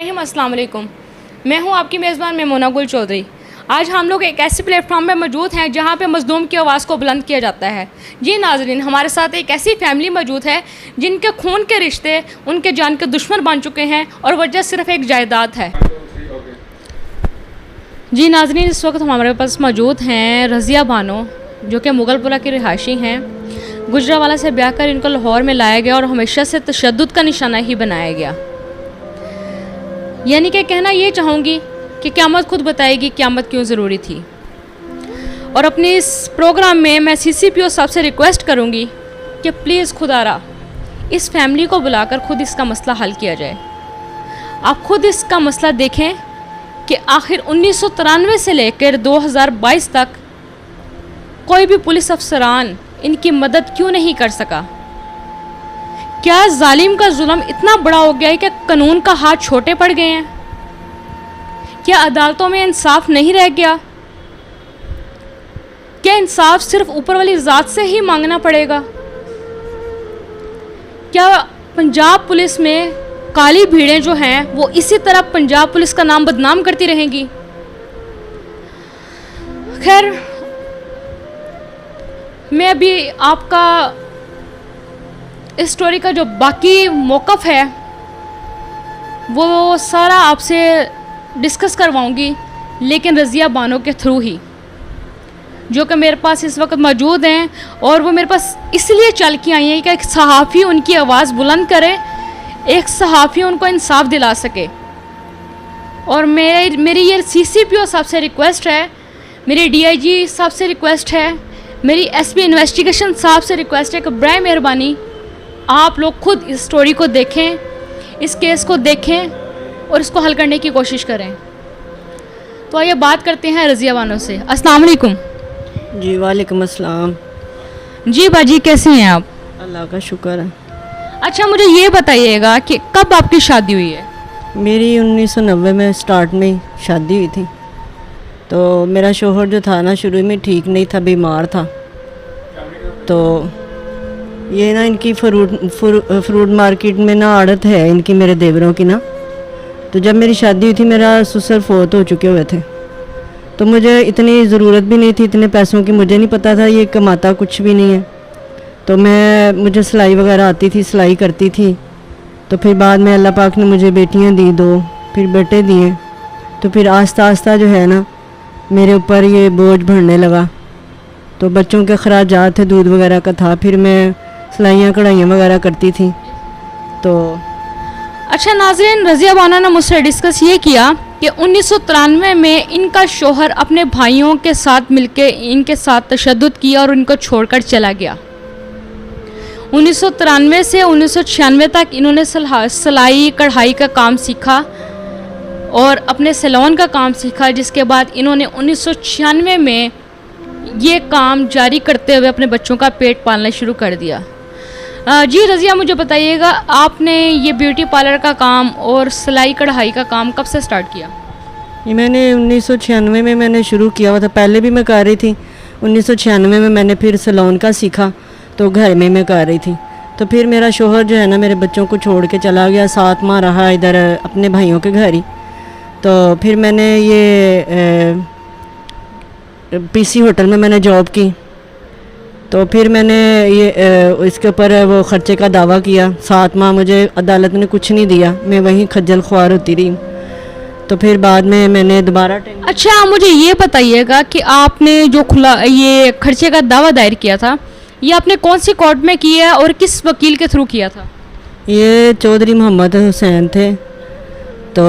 अस्सलाम वालेकुम। मैं हूं आपकी मेज़बान मेमोना गुल चौधरी। आज हम लोग एक ऐसे प्लेटफॉर्म पे मौजूद हैं जहां पे मज़लूम की आवाज़ को बुलंद किया जाता है। जी नाज़रीन, हमारे साथ एक ऐसी फैमिली मौजूद है जिनके खून के रिश्ते उनके जान के दुश्मन बन चुके हैं और वजह सिर्फ एक जायदाद है। जी नाज़रीन, इस वक्त हमारे पास मौजूद हैं रज़िया बानो, जो कि मुगलपुरा की रिहायशी हैं। गुजरावाला से ब्याह कर इनको लाहौर में लाया गया और हमेशा से तशद्दुद का निशाना ही बनाया गया। यानी कि कहना ये चाहूँगी कि क़यामत खुद बताएगी क़यामत क्यों ज़रूरी थी। और अपने इस प्रोग्राम में मैं CCPO साहब से रिक्वेस्ट करूँगी कि प्लीज़ खुदारा इस फैमिली को बुलाकर खुद इसका मसला हल किया जाए। आप खुद इसका मसला देखें कि आखिर 1993 से लेकर 2022 तक कोई भी पुलिस अफसरान इनकी मदद क्यों नहीं कर सका। क्या जालिम का जुल्म इतना बड़ा हो गया है कि कानून का हाथ छोटे पड़ गए हैं? क्या अदालतों में इंसाफ नहीं रह गया? क्या इंसाफ सिर्फ ऊपर वाली ज़ात से ही मांगना पड़ेगा? क्या पंजाब पुलिस में काली भीड़ें जो हैं वो इसी तरह पंजाब पुलिस का नाम बदनाम करती रहेंगी? खैर, मैं अभी आपका इस स्टोरी का जो बाकी मौक़िफ़ है वो सारा आपसे डिस्कस करवाऊंगी, लेकिन रज़िया बानो के थ्रू ही, जो कि मेरे पास इस वक्त मौजूद हैं। और वो मेरे पास इसलिए चल के आई हैं कि एक सहाफ़ी उनकी आवाज़ बुलंद करे, एक सहाफ़ी उनको इंसाफ दिला सके। और मेरी ये CCPO साहब से रिक्वेस्ट है, मेरी DIG साहब से रिक्वेस्ट है, मेरी SP इन्वेस्टिगेशन साहब से रिक्वेस्ट है कि बराए मेहरबानी आप लोग खुद इस स्टोरी को देखें, इस केस को देखें और इसको हल करने की कोशिश करें। तो आइए बात करते हैं रज़िया बानो से। अस्सलाम वालेकुम। जी वालेकुम अस्सलाम। जी बाजी, कैसी हैं आप? अल्लाह का शुक्र है। अच्छा, मुझे ये बताइएगा कि कब आपकी शादी हुई है? मेरी 1990 में स्टार्ट में शादी हुई थी। तो मेरा शोहर जो था ना, शुरू में ठीक नहीं था, बीमार था। तो ये ना इनकी फ्रूट मार्केट में ना आड़त है इनकी, मेरे देवरों की ना। तो जब मेरी शादी हुई थी, मेरा ससुर फोत हो चुके हुए थे। तो मुझे इतनी ज़रूरत भी नहीं थी इतने पैसों की, मुझे नहीं पता था ये कमाता कुछ भी नहीं है। तो मुझे सिलाई वगैरह आती थी, सिलाई करती थी। तो फिर बाद में अल्लाह पाक ने मुझे बेटियां दी 2, फिर बेटे दिए। तो फिर आस्ता आस्ता जो है ना मेरे ऊपर ये बोझ बढ़ने लगा। तो बच्चों के अखराजात थे, दूध वगैरह का था, फिर मैं सिलाइयाँ कढ़ाइयाँ वगैरह करती थी। तो अच्छा नाज़रीन, रज़िया बानो ने मुझसे डिस्कस ये किया कि 1993 में इनका शोहर अपने भाइयों के साथ मिलकर इनके साथ तशद्दुद किया और इनको छोड़कर चला गया। 1993 से 1996 तक इन्होंने सिलाई कढ़ाई का काम सीखा और अपने सैलून का काम सीखा, जिसके बाद इन्होंने 1996 में ये काम जारी करते हुए अपने बच्चों का पेट पालना शुरू कर दिया। जी रज़िया, मुझे बताइएगा आपने ये ब्यूटी पार्लर का काम और सिलाई कढ़ाई का काम कब से स्टार्ट किया? ये मैंने 1996 में मैंने शुरू किया हुआ था। पहले भी मैं कर रही थी। 1996 में मैंने फिर सैलून का सीखा, तो घर में मैं कर रही थी। तो फिर मेरा शोहर जो है ना मेरे बच्चों को छोड़ के चला गया, 7 माह रहा इधर अपने भाइयों के घर ही। तो फिर मैंने ये PC होटल में मैंने जॉब की। तो फिर मैंने ये इसके ऊपर वो ख़र्चे का दावा किया। 7 माह मुझे अदालत ने कुछ नहीं दिया, मैं वहीं खज्जल ख्वार होती रही। तो फिर बाद में मैंने दोबारा अच्छा, मुझे ये बताइएगा कि आपने जो ये खर्चे का दावा दायर किया था, ये आपने कौन सी कोर्ट में किया और किस वकील के थ्रू किया था? ये चौधरी मोहम्मद हुसैन थे, तो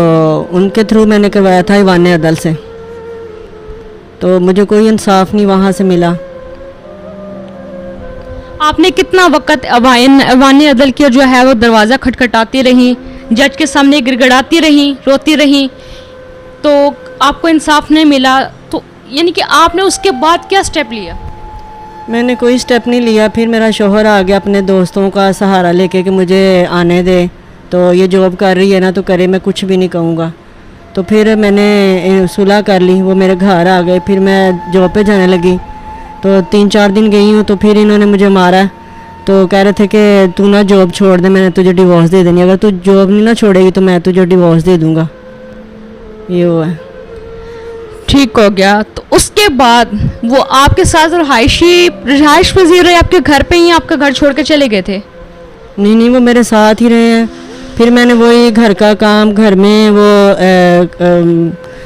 उनके थ्रू मैंने करवाया था ईवान अदल से। तो मुझे कोई इंसाफ नहीं वहाँ से मिला। आपने कितना वक्त ईवान अदल की जो है वो दरवाज़ा खटखटाती रही, जज के सामने गिड़गिड़ाती रही, रोती रही, तो आपको इंसाफ नहीं मिला? तो यानी कि आपने उसके बाद क्या स्टेप लिया? मैंने कोई स्टेप नहीं लिया। फिर मेरा शोहर आ गया अपने दोस्तों का सहारा लेके कि मुझे आने दे, तो ये जॉब कर रही है ना तो करे, मैं कुछ भी नहीं कहूँगा। तो फिर मैंने सुलह कर ली, वो मेरे घर आ गए। फिर मैं जॉब पे जाने लगी, तो 3-4 दिन गई हूँ तो फिर इन्होंने मुझे मारा। तो कह रहे थे कि तू ना जॉब छोड़ दे, मैंने तुझे डिवोर्स दे देनी, अगर तू जॉब नहीं ना छोड़ेगी तो मैं तुझे डिवोर्स दे दूँगा। ये हुआ है। ठीक हो गया। तो उसके बाद वो आपके साथ रिहाइश पजीर रहे आपके घर पे ही, आपका घर छोड़ के चले गए थे? नहीं नहीं, वो मेरे साथ ही रहे हैं। फिर मैंने वही घर का काम, घर में वो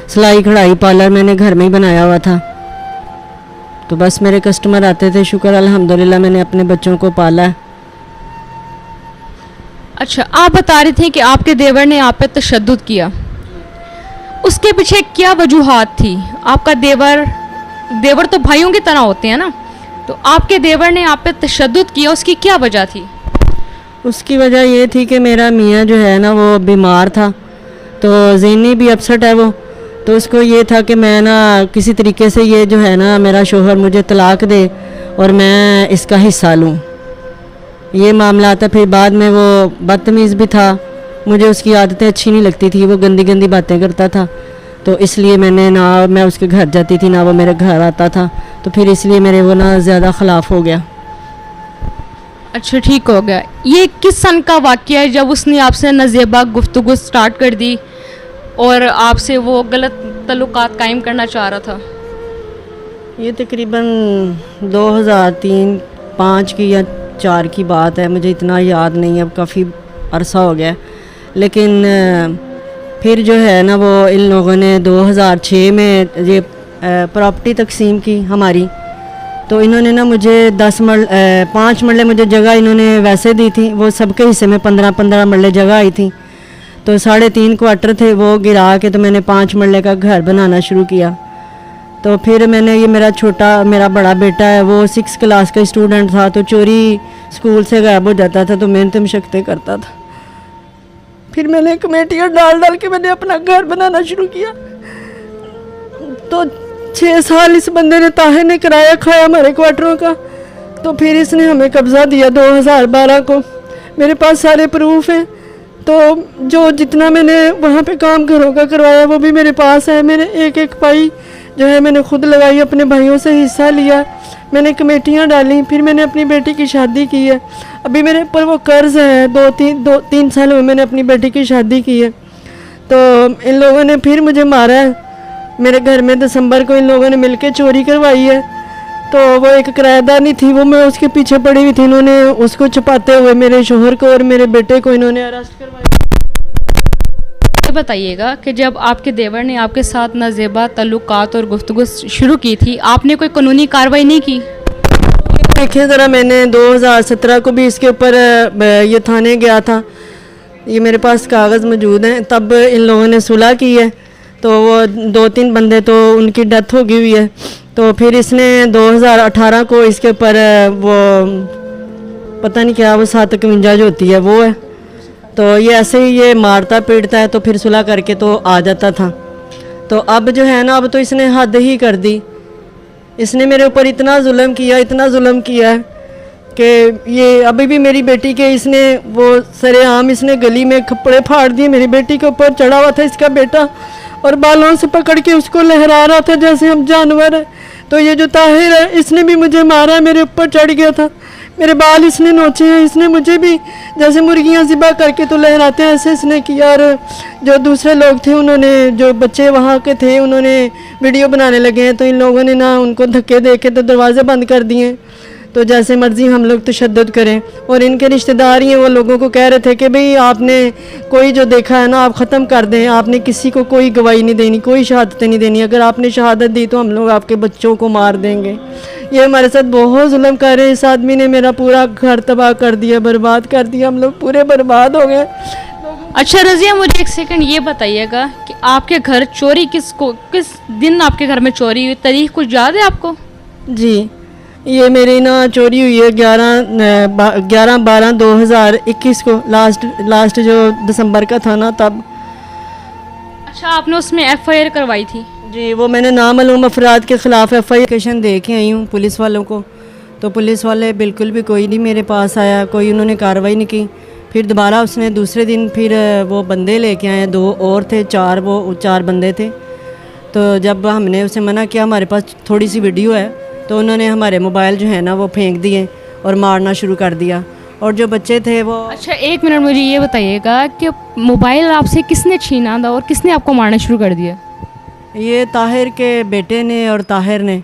सिलाई कढ़ाई पार्लर मैंने घर में ही बनाया हुआ था। तो बस मेरे कस्टमर आते थे, शुक्र अल्हम्दुलिल्लाह मैंने अपने बच्चों को पाला है। अच्छा, आप बता रहे थे कि आपके देवर ने आप पे तशद्दुद किया, उसके पीछे क्या वजूहात थी? आपका देवर तो भाइयों की तरह होते हैं ना, तो आपके देवर ने आप पे तशद्दुद किया, उसकी क्या वजह थी? उसकी वजह ये थी कि मेरा मियाँ जो है ना वो बीमार था, तो ज़हनी भी अपसेट है वो। तो उसको ये था कि मैं ना किसी तरीके से ये जो है ना मेरा शोहर मुझे तलाक दे और मैं इसका हिस्सा लूँ, ये मामला था। फिर बाद में वो बदतमीज़ भी था, मुझे उसकी आदतें अच्छी नहीं लगती थी, वो गंदी गंदी बातें करता था। तो इसलिए मैंने ना मैं उसके घर जाती थी ना वो मेरे घर आता था, तो फिर इसलिए मेरे वो ना ज़्यादा ख़िलाफ़ हो गया। अच्छा, ठीक हो गया। ये किस सन का वाक़या है जब उसने आपसे नज़ेबा गुफ्तगू स्टार्ट कर दी और आपसे वो गलत तल्लुकात कायम करना चाह रहा था? ये तकरीबन 2003-05 की या 4 की बात है, मुझे इतना याद नहीं है, अब काफ़ी अरसा हो गया। लेकिन फिर जो है ना वो इन लोगों ने 2006 में ये प्रॉपर्टी तकसीम की हमारी। तो इन्होंने ना मुझे 5 मरले मुझे जगह इन्होंने वैसे दी थी, वो सबके हिस्से में 15-15 मरले जगह आई थी। तो 3.5 क्वार्टर थे, वो गिरा के तो मैंने 5 मरले का घर बनाना शुरू किया। तो फिर मैंने ये मेरा बड़ा बेटा है, वो 6 क्लास का स्टूडेंट था, तो चोरी स्कूल से गायब हो जाता था, तो मेहनत मशक्क़तें करता था। फिर मैंने कमेटियाँ डाल के मैंने अपना घर बनाना शुरू किया। तो 6 साल इस बंदे ने ताहे ने किराया खाया हमारे क्वार्टरों का। तो फिर इसने हमें कब्ज़ा दिया 2012 को। मेरे पास सारे प्रूफ हैं, तो जो जितना मैंने वहाँ पे काम घरों का करवाया वो भी मेरे पास है। मैंने एक पाई जो है मैंने खुद लगाई, अपने भाइयों से हिस्सा लिया, मैंने कमेटियाँ डाली, फिर मैंने अपनी बेटी की शादी की है। अभी मेरे ऊपर वो कर्ज़ है, 2-3 साल में मैंने अपनी बेटी की शादी की है। तो इन लोगों ने फिर मुझे मारा है मेरे घर में। दिसंबर को इन लोगों ने मिलकर चोरी करवाई है। तो वो एक किराएदारनी थी, वो मैं उसके पीछे पड़ी हुई थी, इन्होंने उसको छुपाते हुए मेरे शोहर को और मेरे बेटे को इन्होंने अरेस्ट करवाया। ये बताइएगा कि जब आपके देवर ने आपके साथ नाजेबा तल्लुकात और गुफ्तगू शुरू की थी, आपने कोई कानूनी कार्रवाई नहीं की? देखिए ज़रा, मैंने 2017 को भी इसके ऊपर ये थाने गया था, ये मेरे पास कागज़ मौजूद हैं। तब इन लोगों ने सुलह की है, तो वो 2-3 बंदे तो उनकी डेथ हो गई हुई है। तो फिर इसने 2018 को इसके ऊपर वो पता नहीं क्या वो 751 जो होती है वो है, तो ये ऐसे ही ये मारता पीटता है, तो फिर सुलह करके तो आ जाता था। तो अब जो है ना, अब तो इसने हद ही कर दी। इसने मेरे ऊपर इतना जुल्म किया है कि ये अभी भी मेरी बेटी के इसने वो सरेआम इसने गली में कपड़े फाड़ दिए। मेरी बेटी के ऊपर चढ़ा हुआ था इसका बेटा और बालों से पकड़ के उसको लहरा रहा था जैसे हम जानवर हैं। तो ये जो ताहिर है, इसने भी मुझे मारा, मेरे ऊपर चढ़ गया था, मेरे बाल इसने नोचे हैं, इसने मुझे भी जैसे मुर्गियां ज़िबा करके तो लहराते हैं ऐसे इसने किया। और जो दूसरे लोग थे, उन्होंने जो बच्चे वहाँ के थे, उन्होंने वीडियो बनाने लगे हैं, तो इन लोगों ने ना उनको धक्के दे के तो दरवाज़े बंद कर दिए। तो जैसे मर्ज़ी हम लोग तशद्दुद करें। और इनके रिश्तेदार ही हैं, वो लोगों को कह रहे थे कि भाई आपने कोई जो देखा है ना आप ख़त्म कर दें, आपने किसी को कोई गवाही नहीं देनी, कोई शहादतें नहीं देनी, अगर आपने शहादत दी तो हम लोग आपके बच्चों को मार देंगे। ये हमारे साथ बहुत जुल्म कर रहे हैं। इस आदमी ने मेरा पूरा घर तबाह कर दिया, बर्बाद कर दिया, हम लोग पूरे बर्बाद हो गए। अच्छा रज़िया, मुझे एक सेकंड ये बताइएगा कि आपके घर चोरी किस दिन आपके घर में चोरी हुई, तारीख कुछ याद है आपको? जी, ये मेरी ना चोरी हुई है 11/12/2021 को, लास्ट जो दिसंबर का था ना तब। अच्छा, आपने उसमें FIR करवाई थी? जी, वो मैंने नामालूम अफराद के ख़िलाफ़ FIR दे के आई हूँ पुलिस वालों को। तो पुलिस वाले बिल्कुल भी कोई नहीं मेरे पास आया, कोई उन्होंने कार्रवाई नहीं की। फिर दोबारा उसने दूसरे दिन फिर वो बंदे लेके आए, 2 और थे, 4 बंदे थे। तो जब हमने उसे मना किया, हमारे पास थोड़ी सी वीडियो है, तो उन्होंने हमारे मोबाइल जो है ना वो फेंक दिए और मारना शुरू कर दिया। और जो बच्चे थे वो अच्छा, एक मिनट मुझे ये बताइएगा कि मोबाइल आपसे किसने छीना था और किसने आपको मारना शुरू कर दिया? ये ताहिर के बेटे ने और ताहिर ने,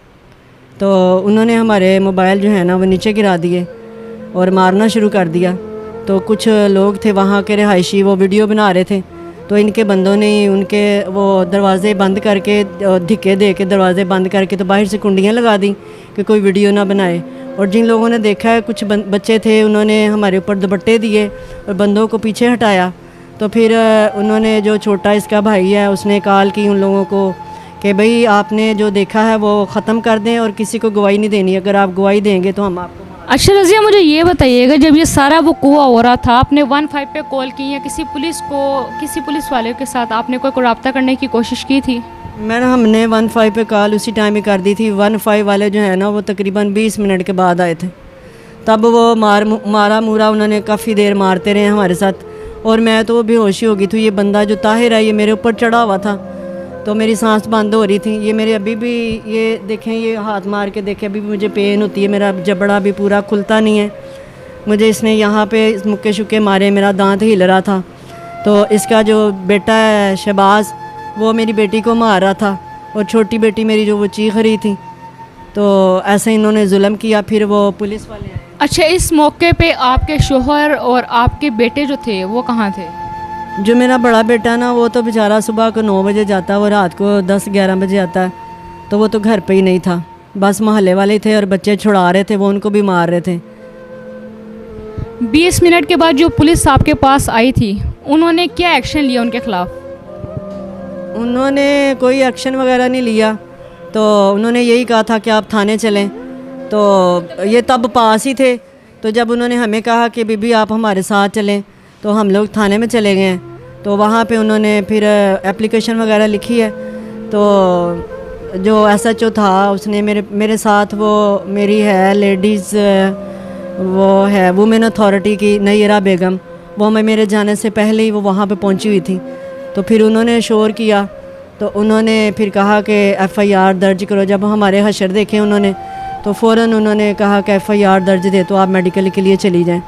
तो उन्होंने हमारे मोबाइल जो है ना वो नीचे गिरा दिए और मारना शुरू कर दिया। तो कुछ लोग थे वहाँ के रिहायशी, वो वीडियो बना रहे थे, तो इनके बंदों ने उनके वो दरवाज़े बंद करके, धिक्के दे के दरवाज़े बंद करके तो बाहर से कुंडियाँ लगा दी कि कोई वीडियो ना बनाए। और जिन लोगों ने देखा है, कुछ बच्चे थे, उन्होंने हमारे ऊपर दुपट्टे दिए और बंदों को पीछे हटाया। तो फिर उन्होंने, जो छोटा इसका भाई है, उसने कॉल की उन लोगों को कि भाई आपने जो देखा है वो ख़त्म कर दें और किसी को गवाही नहीं देनी, अगर आप गवाही देंगे तो हम आपको। अच्छा रज़िया, मुझे ये बताइएगा, जब ये सारा वक़ूआ हो रहा था, आपने 15 पे कॉल की या किसी पुलिस वाले के साथ आपने कोई रब्ता करने की कोशिश की थी? हमने 15 पे कॉल उसी टाइम ही कर दी थी। 15 वाले जो है ना वो तकरीबन 20 मिनट के बाद आए थे। तब वो मारा मुरा उन्होंने, काफ़ी देर मारते रहे हमारे साथ। और मैं तो बेहोशी हो गई थी। ये बंदा जो ताहिर है, ये मेरे ऊपर चढ़ा हुआ था, तो मेरी सांस बंद हो रही थी। ये मेरे अभी भी, ये देखें, ये हाथ मार के देखें, अभी भी मुझे पेन होती है, मेरा जबड़ा भी पूरा खुलता नहीं है। मुझे इसने यहाँ पे मुक्के शुक्के मारे, मेरा दांत हिल रहा था। तो इसका जो बेटा है शहबाज, वो मेरी बेटी को मार रहा था, और छोटी बेटी मेरी जो वो चीख रही थी। तो ऐसे इन्होंने जुल्म किया। फिर वो पुलिस वाले आए। अच्छा, इस मौके पे आपके शोहर और आपके बेटे जो थे वो कहाँ थे? जो मेरा बड़ा बेटा ना, वो तो बेचारा सुबह को 9 बजे जाता है, वो रात को 10-11 बजे आता है, तो वो तो घर पे ही नहीं था। बस मोहल्ले वाले थे और बच्चे छुड़ा रहे थे, वो उनको भी मार रहे थे। 20 मिनट के बाद जो पुलिस आपके पास आई थी, उन्होंने क्या एक्शन लिया उनके ख़िलाफ़? उन्होंने कोई एक्शन वगैरह नहीं लिया। तो उन्होंने यही कहा था कि आप थाने चलें। तो ये तब पास ही थे। तो जब उन्होंने हमें कहा कि बीबी आप हमारे साथ चलें, तो हम लोग थाने में चले गए। तो वहाँ पे उन्होंने फिर एप्लीकेशन वगैरह लिखी है। तो जो SHO था, उसने मेरे साथ, वो मेरी है लेडीज़, वो है वुमेन अथॉरिटी की नैरा बेगम, वो मेरे जाने से पहले ही वो वहाँ पे पहुँची हुई थी। तो फिर उन्होंने शोर किया, तो उन्होंने फिर कहा कि FIR दर्ज करो। जब हमारे हशर देखे उन्होंने, तो फ़ौरन उन्होंने कहा कि FIR दर्ज दे, तो आप मेडिकल के लिए चली जाएं।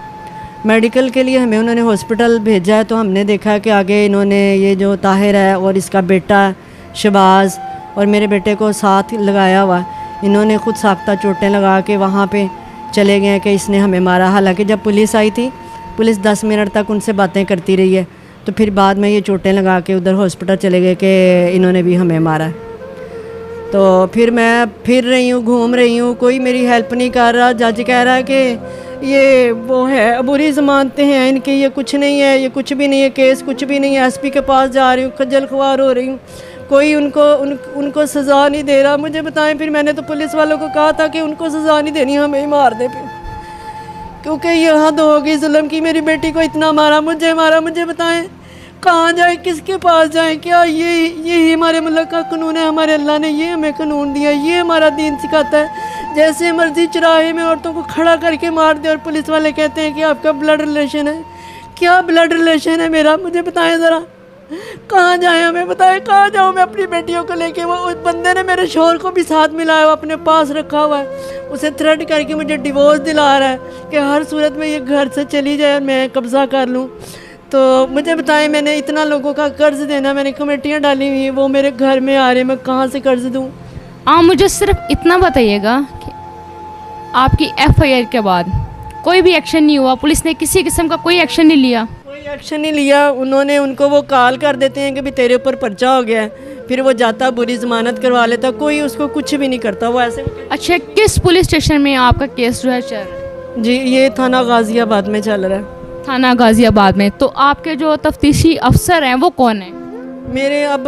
मेडिकल के लिए हमें उन्होंने हॉस्पिटल भेजा है। तो हमने देखा कि आगे इन्होंने, ये जो ताहिर है और इसका बेटा शहबाज और मेरे बेटे को साथ लगाया हुआ, इन्होंने खुद साख्ता चोटें लगा के वहाँ पे चले गए कि इसने हमें मारा। हालांकि जब पुलिस आई थी, पुलिस 10 मिनट तक उनसे बातें करती रही है। तो फिर बाद में ये चोटें लगा के उधर हॉस्पिटल चले गए कि इन्होंने भी हमें मारा। तो फिर मैं फिर रही हूँ, घूम रही हूँ, कोई मेरी हेल्प नहीं कर रहा। जज कह रहा है कि ये वो है, अबूरी ज़मानतें हैं इनकी, ये कुछ नहीं है, ये कुछ भी नहीं है, केस कुछ भी नहीं है। SP के पास जा रही हूँ, खज्जल ख्वार हो रही हूँ, कोई उनको सज़ा नहीं दे रहा। मुझे बताएं, फिर मैंने तो पुलिस वालों को कहा था कि उनको सज़ा नहीं देनी, हमें ही मार दे फिर, क्योंकि ये हद होगी जुल्म की। मेरी बेटी को इतना मारा, मुझे मारा। मुझे बताएं कहाँ जाए, किसके पास जाएं? क्या ये हमारे मुल्क का कानून है? हमारे अल्लाह ने ये हमें कानून दिया, ये हमारा दीन सिखाता है। जैसे मर्जी चौराहे में औरतों को खड़ा करके मार दे और पुलिस वाले कहते हैं कि आपका ब्लड रिलेशन है। क्या ब्लड रिलेशन है मेरा? मुझे बताएं ज़रा, कहाँ जाए? हमें बताएं कहाँ जाऊँ मैं अपनी बेटियों को लेके? वो उस बंदे ने मेरे शोहर को भी साथ मिलाया, वो अपने पास रखा हुआ है, उसे थ्रेट करके मुझे डिवोर्स दिला रहा है कि हर सूरत में ये घर से चली जाए और मैं कब्ज़ा कर लूँ। तो मुझे बताएं, मैंने इतना लोगों का कर्ज़ देना, मैंने कमेटियाँ डाली हुई हैं, वो मेरे घर में आ रहे, मैं कहाँ से कर्ज़ दूँ? आप मुझे सिर्फ इतना बताइएगा कि आपकी FIR के बाद कोई भी एक्शन नहीं हुआ? पुलिस ने किसी किस्म का कोई एक्शन नहीं लिया? कोई एक्शन नहीं लिया। उनको वो कॉल कर देते हैं कि भी तेरे ऊपर पर्चा हो गया है, फिर वो जाता बुरी ज़मानत करवा लेता, कोई उसको कुछ भी नहीं करता। वो ऐसे। अच्छा, किस पुलिस स्टेशन में आपका केस जो है चल रहा है? जी, ये थाना गाज़ियाबाद में चल रहा है। थाना गाज़ियाबाद में। तो आपके जो तफ्तीशी अफसर हैं वो कौन हैं? मेरे अब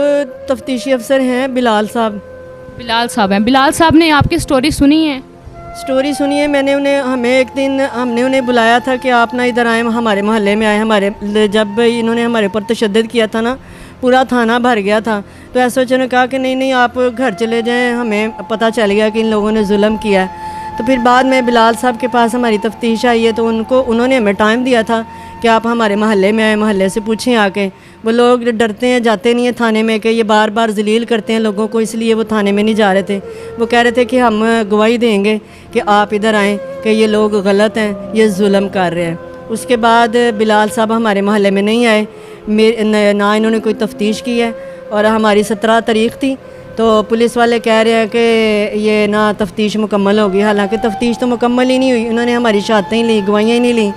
तफ्तीशी अफसर हैं बिलाल साहब। बिलाल साहब हैं। बिलाल साहब ने आपकी स्टोरी सुनी है? स्टोरी सुनिए, हमने एक दिन उन्हें बुलाया था कि आप ना इधर आए, हमारे मोहल्ले में आए। जब इन्होंने हमारे ऊपर तशद्दुद किया था ना, पूरा थाना भर गया था। तो SHO ने कहा कि नहीं आप घर चले जाएं, हमें पता चल गया कि इन लोगों ने जुल्म किया है। तो फिर बाद में बिलाल साहब के पास हमारी तफ्तीश आई है, तो उन्होंने हमें टाइम दिया था कि आप हमारे मोहल्ले में आए, मोहल्ले से पूछें आके। वो लोग डरते हैं, जाते नहीं हैं थाने में, कि ये बार बार जलील करते हैं लोगों को, इसलिए वो थाने में नहीं जा रहे थे। वो कह रहे थे कि हम गवाही देंगे कि आप इधर आएँ, कि ये लोग गलत हैं, ये जुल्म कर रहे हैं। उसके बाद बिलाल साहब हमारे मोहल्ले में नहीं आए, ना इन्होंने कोई तफ्तीश की है। और हमारी 17 तारीख थी, तो पुलिस वाले कह रहे हैं कि ये ना तफ्तीश मुकम्मल होगी, हालांकि तफ्तीश तो मुकम्मल ही नहीं हुई। उन्होंने हमारी शहादतें ही ली, गवाहियाँ ही नहीं ली।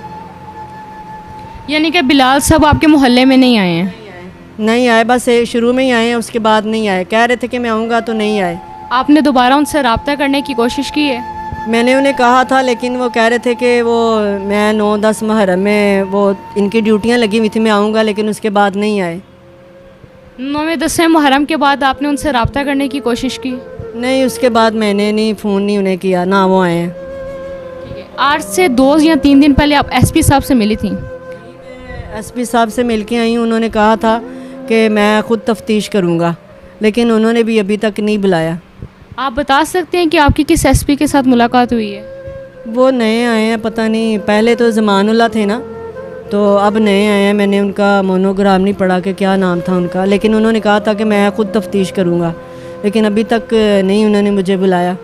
यानी कि बिलाल साहब आपके मोहल्ले में नहीं आए हैं? नहीं आए, बस शुरू में ही आए हैं, उसके बाद नहीं आए। कह रहे थे कि मैं आऊँगा तो नहीं आए। आपने दोबारा उनसे रब्ता करने की कोशिश की है? मैंने उन्हें कहा था, लेकिन वो कह रहे थे कि वो मैं 9-10 मुहर्रम में वो इनकी ड्यूटियाँ लगी हुई थी, मैं आऊँगा, लेकिन उसके बाद नहीं आए। 9वें-10वें मुहर्रम के बाद आपने उनसे रब्ता करने की कोशिश की? नहीं, उसके बाद मैंने नहीं फ़ोन नहीं उन्हें किया, ना वो आए हैं। ठीक है। आज से 2 या 3 दिन पहले आप एसपी साहब से मिली थी? एसपी साहब से मिल के आई हूँ। उन्होंने कहा था कि मैं ख़ुद तफ्तीश करूँगा, लेकिन उन्होंने भी अभी तक नहीं बुलाया। आप बता सकते हैं कि आपकी किस एसपी के साथ मुलाकात हुई है? वो नए आए हैं, पता नहीं, पहले तो ज़मानुल्लाह थे ना, तो अब नए आए हैं। मैंने उनका मोनोग्राम नहीं पढ़ा कि क्या नाम था उनका, लेकिन उन्होंने कहा था कि मैं ख़ुद तफ्तीश करूँगा, लेकिन अभी तक नहीं उन्होंने मुझे बुलाया।